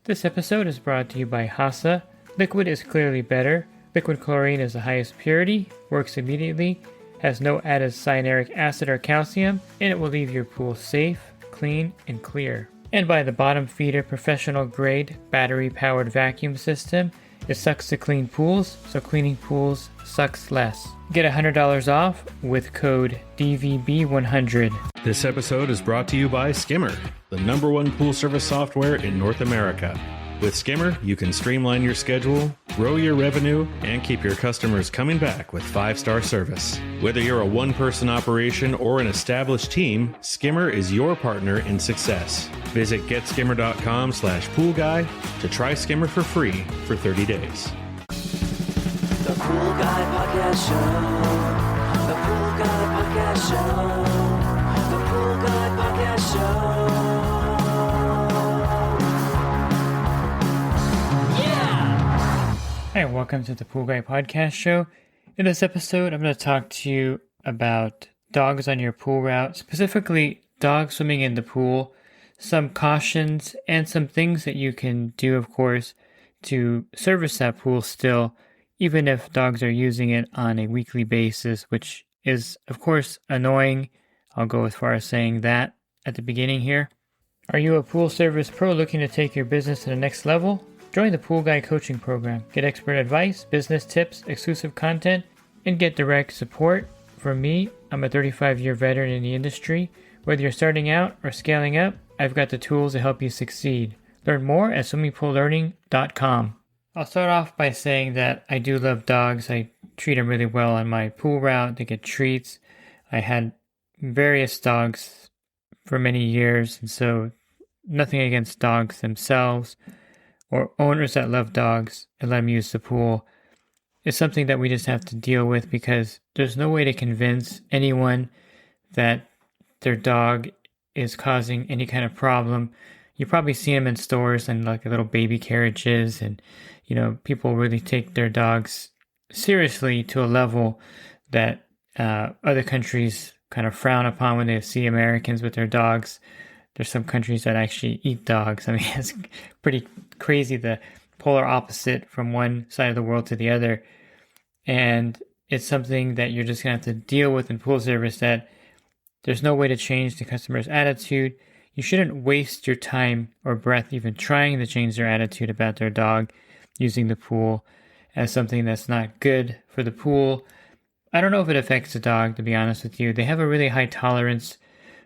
This episode is brought to you by Hasa. Liquid is clearly better. Liquid chlorine is the highest purity, works immediately, has no added cyanuric acid or calcium, and it will leave your pool safe, clean, and clear. And by the Bottom Feeder professional grade battery powered vacuum system. It sucks to clean pools, so cleaning pools sucks less. Get $100 off with code DVB100. This episode is brought to you by Skimmer, the #1 pool service software in North America. With Skimmer, you can streamline your schedule, grow your revenue, and keep your customers coming back with 5-star service. Whether you're a one-person operation or an established team, Skimmer is your partner in success. Visit getskimmer.com/poolguy to try Skimmer for free for 30 days. The Pool Guy Podcast Show. The Pool Guy Podcast Show. The Pool Guy Podcast Show. Hi, welcome to the Pool Guy Podcast Show. In this episode, I'm going to talk to you about dogs on your pool route, specifically dogs swimming in the pool, some cautions, and some things that you can do, of course, to service that pool still, even if dogs are using it on a weekly basis, which is, of course, annoying. I'll go as far as saying that at the beginning here. Are you a pool service pro looking to take your business to the next level? Join the Pool Guy coaching program. Get expert advice, business tips, exclusive content, and get direct support from me. I'm a 35-year veteran in the industry. Whether you're starting out or scaling up, I've got the tools to help you succeed. Learn more at swimmingpoollearning.com. I'll start off by saying that I do love dogs. I treat them really well on my pool route. They get treats. I had various dogs for many years, and so nothing against dogs themselves or owners that love dogs and let them use the pool. It's something that we just have to deal with because there's no way to convince anyone that their dog is causing any kind of problem. You probably see them in stores and like little baby carriages, and people really take their dogs seriously to a level that other countries kind of frown upon when they see Americans with their dogs. There's some countries that actually eat dogs. I mean, it's pretty crazy, the polar opposite from one side of the world to the other. And it's something that you're just going to have to deal with in pool service, that there's no way to change the customer's attitude. You shouldn't waste your time or breath even trying to change their attitude about their dog using the pool as something that's not good for the pool. I don't know if it affects the dog, to be honest with you. They have a really high tolerance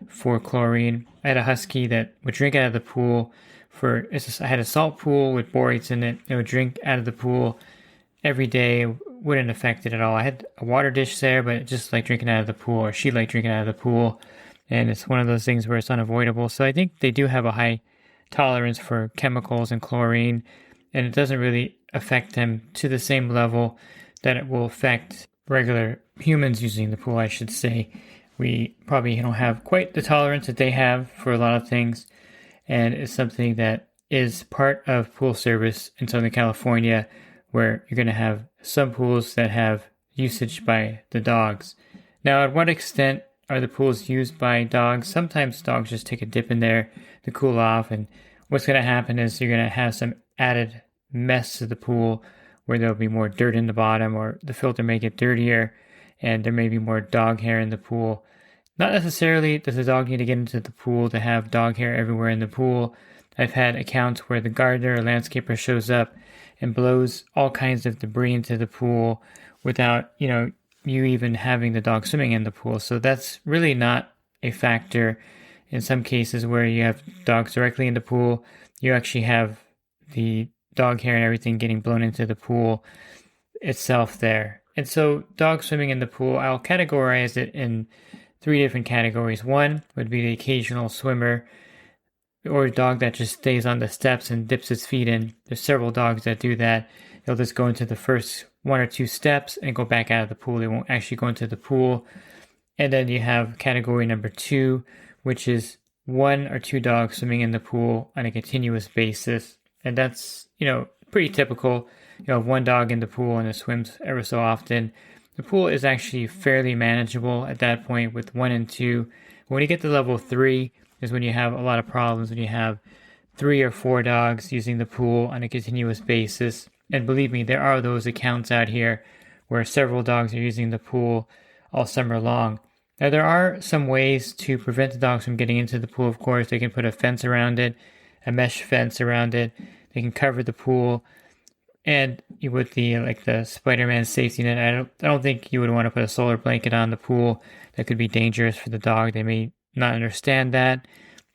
for chlorine. I had a husky that would drink out of the pool I had a salt pool with borates in it. It would drink out of the pool every day. It wouldn't affect it at all. I had a water dish there, but it just like drinking out of the pool, or she liked drinking out of the pool. And it's one of those things where it's unavoidable. So I think they do have a high tolerance for chemicals and chlorine, and it doesn't really affect them to the same level that it will affect regular humans using the pool, I should say. We probably don't have quite the tolerance that they have for a lot of things, and it's something that is part of pool service in Southern California, where you're going to have some pools that have usage by the dogs. Now, at what extent are the pools used by dogs? Sometimes dogs just take a dip in there to cool off, and what's going to happen is you're going to have some added mess to the pool where there'll be more dirt in the bottom, or the filter may get dirtier, and there may be more dog hair in the pool. Not necessarily does the dog need to get into the pool to have dog hair everywhere in the pool. I've had accounts where the gardener or landscaper shows up and blows all kinds of debris into the pool without, you even having the dog swimming in the pool. So that's really not a factor. In some cases where you have dogs directly in the pool, you actually have the dog hair and everything getting blown into the pool itself there. And so dog swimming in the pool, I'll categorize it in 3 different categories. One would be the occasional swimmer, or a dog that just stays on the steps and dips its feet in. There's several dogs that do that. They'll just go into the first 1 or 2 steps and go back out of the pool. They won't actually go into the pool. And then you have category number 2, which is 1 or 2 dogs swimming in the pool on a continuous basis. And that's, pretty typical. You have 1 dog in the pool and it swims ever so often. The pool is actually fairly manageable at that point with 1 and 2. When you get to level 3 is when you have a lot of problems, when you have 3 or 4 dogs using the pool on a continuous basis. And believe me, there are those accounts out here where several dogs are using the pool all summer long. Now, there are some ways to prevent the dogs from getting into the pool, of course. They can put a fence around it, a mesh fence around it. They can cover the pool. And with the Spider-Man safety net, I don't think you would want to put a solar blanket on the pool. That could be dangerous for the dog. They may not understand that.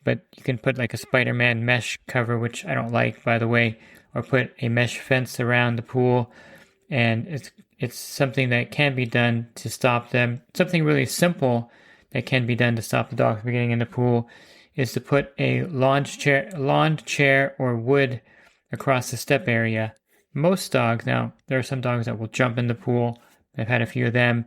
But you can put like a Spider-Man mesh cover, which I don't like, by the way, or put a mesh fence around the pool. And it's something that can be done to stop them. Something really simple that can be done to stop the dog from getting in the pool is to put a lawn chair or wood across the step area. Most dogs, now there are some dogs that will jump in the pool. I've had a few of them.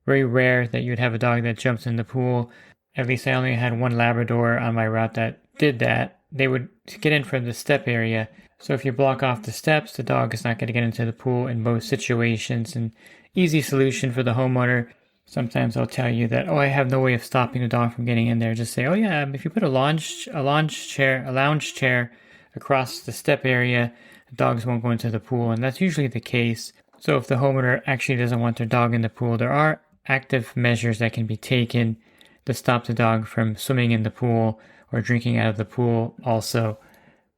Very rare that you'd have a dog that jumps in the pool. At least I only had one Labrador on my route that did that. They would get in from the step area. So if you block off the steps, the dog is not going to get into the pool in most situations. An easy solution for the homeowner. Sometimes I'll tell you that, I have no way of stopping the dog from getting in there. Just say, if you put a lounge chair across the step area, the dogs won't go into the pool. And that's usually the case. So if the homeowner actually doesn't want their dog in the pool, there are active measures that can be taken to stop the dog from swimming in the pool or drinking out of the pool also.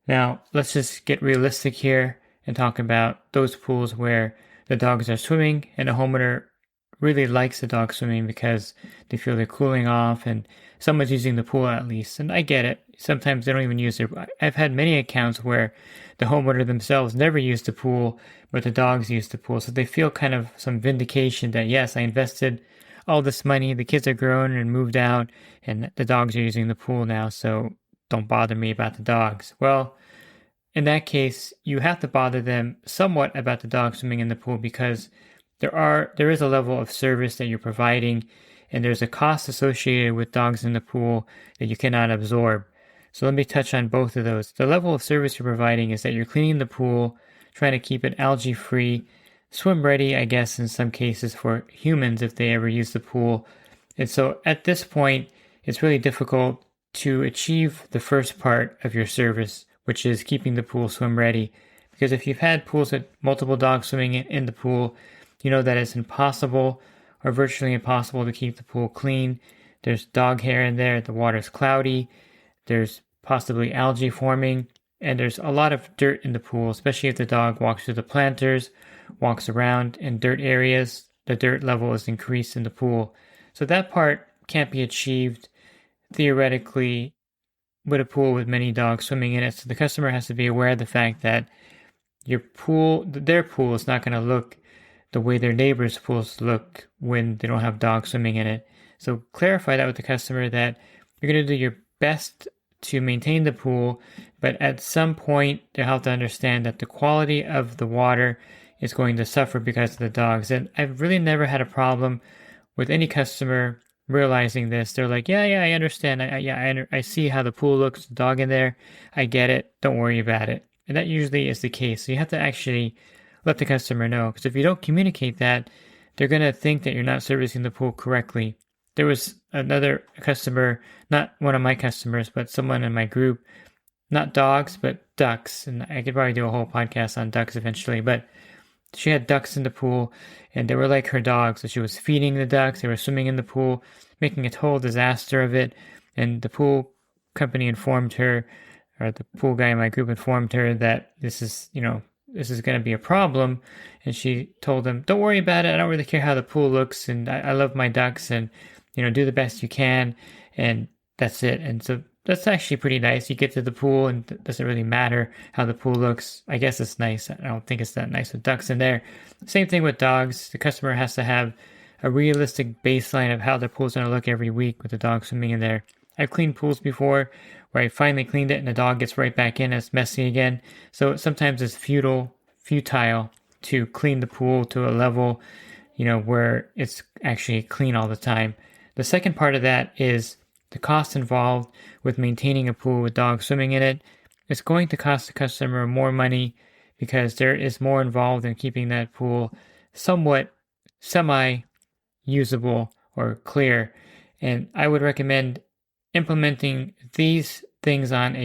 Now, let's just get realistic here and talk about those pools where the dogs are swimming and the homeowner really likes the dog swimming because they feel they're cooling off and someone's using the pool at least. And I get it. Sometimes they don't even use it. I've had many accounts where the homeowner themselves never used the pool, but the dogs used the pool. So they feel kind of some vindication that, yes, I invested all this money, the kids are grown and moved out, and the dogs are using the pool now, so don't bother me about the dogs. Well, in that case, you have to bother them somewhat about the dog swimming in the pool because there is a level of service that you're providing, and there's a cost associated with dogs in the pool that you cannot absorb. So let me touch on both of those. The level of service you're providing is that you're cleaning the pool, trying to keep it algae-free, swim ready, I guess, in some cases for humans if they ever use the pool. And so at this point, it's really difficult to achieve the first part of your service, which is keeping the pool swim ready. Because if you've had pools with multiple dogs swimming in the pool, you know that it's impossible or virtually impossible to keep the pool clean. There's dog hair in there, the water's cloudy, there's possibly algae forming, and there's a lot of dirt in the pool, especially if the dog walks through the planters, walks around in dirt areas, the dirt level is increased in the pool. So that part can't be achieved theoretically with a pool with many dogs swimming in it. So the customer has to be aware of the fact that their pool is not going to look the way their neighbor's pools look when they don't have dogs swimming in it. So clarify that with the customer that you're going to do your best to maintain the pool, but at some point they'll have to understand that the quality of the water is going to suffer because of the dogs. And I've really never had a problem with any customer realizing this. They're like, I understand. I see how the pool looks, the dog in there. I get it. Don't worry about it. And that usually is the case. So you have to actually let the customer know, because if you don't communicate that, they're going to think that you're not servicing the pool correctly. There was another customer, not one of my customers, but someone in my group, not dogs, but ducks. And I could probably do a whole podcast on ducks eventually, but she had ducks in the pool and they were like her dogs. So she was feeding the ducks. They were swimming in the pool, making a total disaster of it. And the pool company informed her, or the pool guy in my group informed her that this is going to be a problem. And she told them, don't worry about it. I don't really care how the pool looks. And I love my ducks and, do the best you can. And that's it. And so that's actually pretty nice. You get to the pool and it doesn't really matter how the pool looks. I guess it's nice. I don't think it's that nice with ducks in there. Same thing with dogs. The customer has to have a realistic baseline of how their pool's going to look every week with the dog swimming in there. I've cleaned pools before where I finally cleaned it and the dog gets right back in and it's messy again. So sometimes it's futile to clean the pool to a level, where it's actually clean all the time. The second part of that is the cost involved with maintaining a pool with dogs swimming in it. It's going to cost the customer more money because there is more involved in keeping that pool somewhat semi-usable or clear. And I would recommend implementing these things on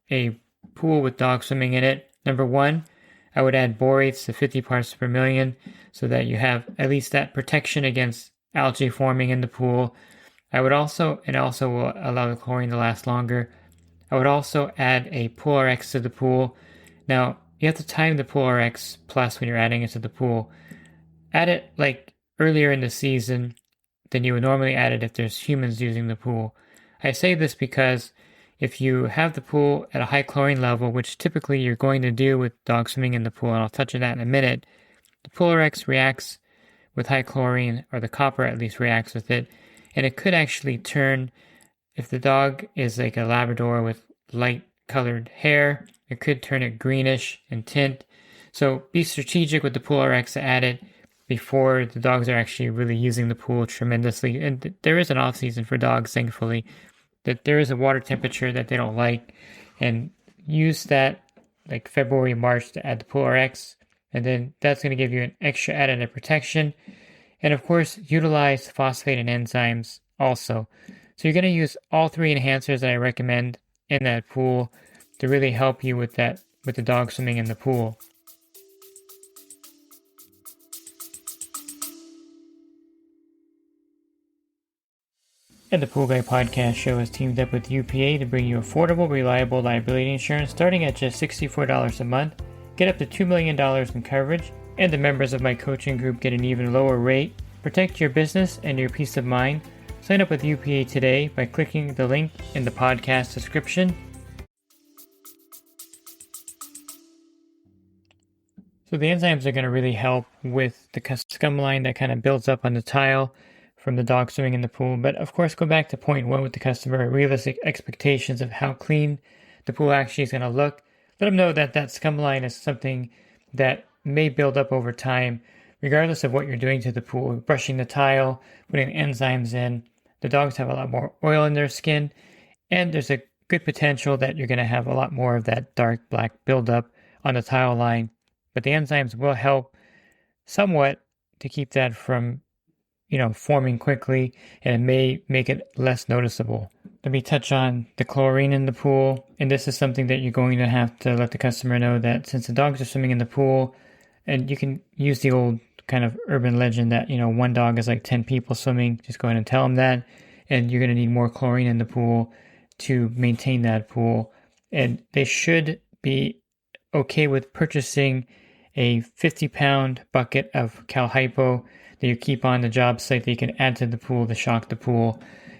a pool with dogs swimming in it, number one, I would add borates to 50 parts per million so that you have at least that protection against algae forming in the pool. I would also, and also will allow the chlorine to last longer, I would also add a PoolRx to the pool. Now, you have to time the PoolRx plus when you're adding it to the pool. Add it like earlier in the season than you would normally add it if there's humans using the pool. I say this because if you have the pool at a high chlorine level, which typically you're going to do with dogs swimming in the pool, and I'll touch on that in a minute, the PoolRx reacts with high chlorine, or the copper at least reacts with it, and it could actually turn, if the dog is like a Labrador with light colored hair, it could turn it greenish in tint. So be strategic with the PoolRx to add it before the dogs are actually really using the pool tremendously. And there is an off season for dogs, thankfully, that there is a water temperature that they don't like, and use that like February, March to add the PoolRx, and then that's going to give you an extra additive protection. And of course, utilize phosphate and enzymes also. So you're going to use all three enhancers that I recommend in that pool to really help you with that, with the dog swimming in the pool. And the Pool Guy Podcast Show has teamed up with UPA to bring you affordable, reliable liability insurance starting at just $64 a month. Get up to $2 million in coverage, and the members of my coaching group get an even lower rate. Protect your business and your peace of mind. Sign up with UPA today by clicking the link in the podcast description. So the enzymes are going to really help with the scum line that kind of builds up on the tile from the dog swimming in the pool. But of course, go back to point one with the customer, realistic expectations of how clean the pool actually is going to look. Let them know that that scum line is something that may build up over time, regardless of what you're doing to the pool. Brushing the tile, putting enzymes in. The dogs have a lot more oil in their skin, and there's a good potential that you're going to have a lot more of that dark black buildup on the tile line. But the enzymes will help somewhat to keep that from forming quickly, and it may make it less noticeable. Let me touch on the chlorine in the pool, and this is something that you're going to have to let the customer know that since the dogs are swimming in the pool, and you can use the old kind of urban legend that, one dog is like 10 people swimming, just go ahead and tell them that, and you're going to need more chlorine in the pool to maintain that pool. And they should be okay with purchasing a 50-pound bucket of Cal Hypo that you keep on the job site that you can add to the pool to shock the pool.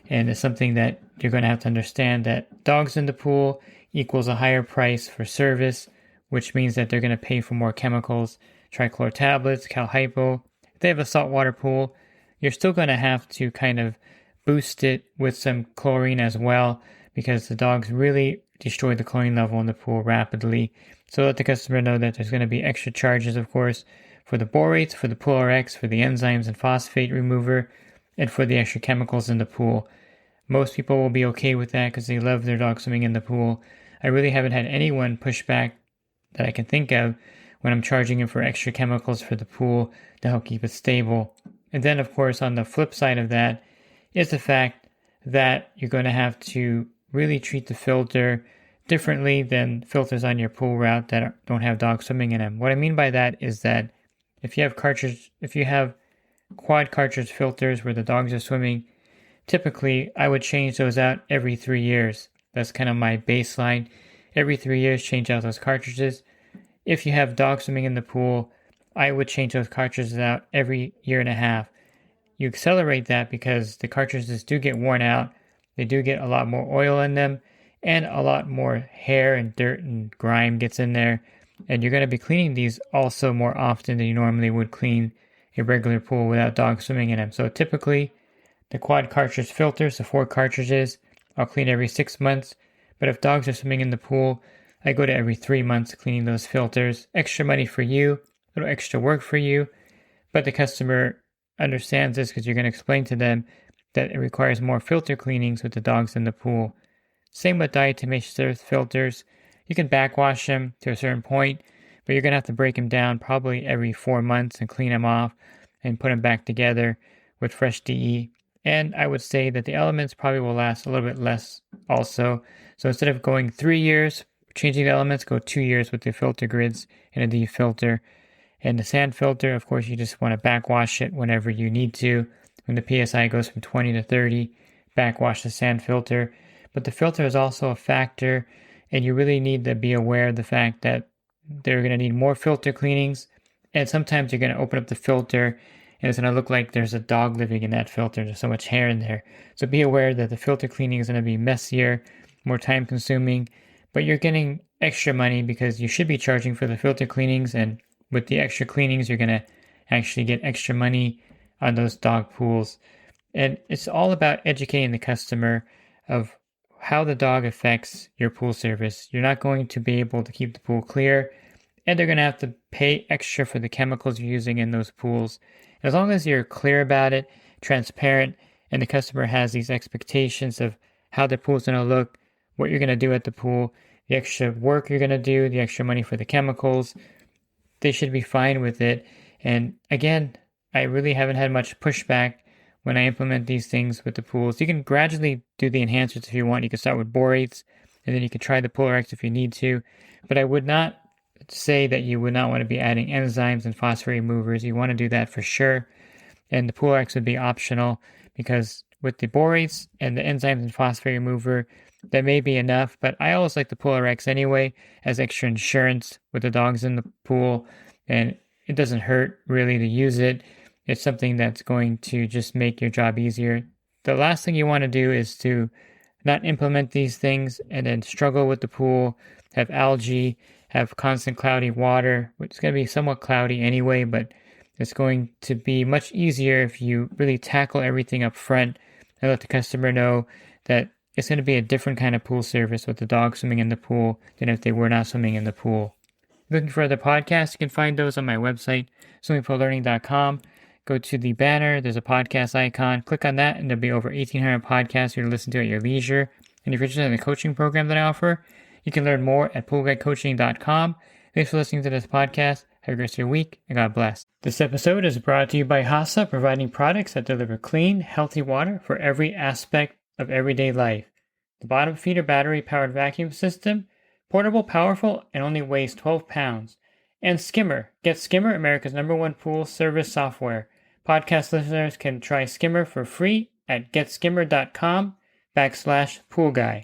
And it's something that you're going to have to understand that dogs in the pool equals a higher price for service, which means that they're going to pay for more chemicals, trichlor tablets, Cal Hypo. If they have a saltwater pool, you're still going to have to kind of boost it with some chlorine as well, because the dogs really destroy the chlorine level in the pool rapidly. So let the customer know that there's going to be extra charges, of course, for the borates, for the PoolRx, for the enzymes and phosphate remover, and for the extra chemicals in the pool. Most people will be okay with that because they love their dog swimming in the pool. I really haven't had anyone push back that I can think of when I'm charging them for extra chemicals for the pool to help keep it stable. And then, of course, on the flip side of that is the fact that you're going to have to really treat the filter differently than filters on your pool route that don't have dogs swimming in them. What I mean by that is that if you have quad cartridge filters where the dogs are swimming, typically I would change those out every 3 years. That's kind of my baseline. Every 3 years, change out those cartridges. If you have dogs swimming in the pool, I would change those cartridges out every year and a half. You accelerate that because the cartridges do get worn out. They do get a lot more oil in them, and a lot more hair and dirt and grime gets in there. And you're going to be cleaning these also more often than you normally would clean a regular pool without dogs swimming in them. So typically, the quad cartridge filters, the 4 cartridges, I'll clean every 6 months. But if dogs are swimming in the pool, I go to every 3 months cleaning those filters. Extra money for you, a little extra work for you. But the customer understands this because you're going to explain to them that it requires more filter cleanings with the dogs in the pool. Same with diatomaceous earth filters. You can backwash them to a certain point, but you're going to have to break them down probably every 4 months and clean them off and put them back together with fresh DE. And I would say that the elements probably will last a little bit less also. So instead of going 3 years, changing the elements, go 2 years with the filter grids and a deep filter. And the sand filter, of course, you just want to backwash it whenever you need to. When the PSI goes from 20 to 30, backwash the sand filter. But the filter is also a factor, and you really need to be aware of the fact that they're going to need more filter cleanings. And sometimes you're going to open up the filter and it's going to look like there's a dog living in that filter. There's so much hair in there. So be aware that the filter cleaning is going to be messier, more time consuming, but you're getting extra money because you should be charging for the filter cleanings. And with the extra cleanings, you're going to actually get extra money on those dog pools. And it's all about educating the customer of how the dog affects your pool service. You're not going to be able to keep the pool clear, and they're going to have to pay extra for the chemicals you're using in those pools. As long as you're clear about it, transparent, and the customer has these expectations of how the pool's going to look, what you're going to do at the pool, the extra work you're going to do, the extra money for the chemicals, they should be fine with it. And again, I really haven't had much pushback when I implement these things with the pools. You can gradually do the enhancers if you want. You can start with borates, and then you can try the PoolRx if you need to. But I would not say that you would not want to be adding enzymes and phosphate removers. You want to do that for sure. And the PoolRx would be optional, because with the borates and the enzymes and phosphate remover, that may be enough. But I always like the PoolRx anyway as extra insurance with the dogs in the pool. And it doesn't hurt really to use it. It's something that's going to just make your job easier. The last thing you want to do is to not implement these things and then struggle with the pool, have algae, have constant cloudy water, which is going to be somewhat cloudy anyway, but it's going to be much easier if you really tackle everything up front and let the customer know that it's going to be a different kind of pool service with the dog swimming in the pool than if they were not swimming in the pool. Looking for other podcasts, you can find those on my website, swimmingpoollearning.com. Go to the banner, there's a podcast icon, click on that, and there'll be over 1,800 podcasts for you to listen to at your leisure. And if you're interested in the coaching program that I offer, you can learn more at poolguidecoaching.com. Thanks for listening to this podcast. Have a great rest of your week, and God bless. This episode is brought to you by HASA, providing products that deliver clean, healthy water for every aspect of everyday life. The bottom feeder battery-powered vacuum system, portable, powerful, and only weighs 12 pounds. And Skimmer. Get Skimmer, America's #1 pool service software. Podcast listeners can try Skimmer for free at getskimmer.com/poolguy.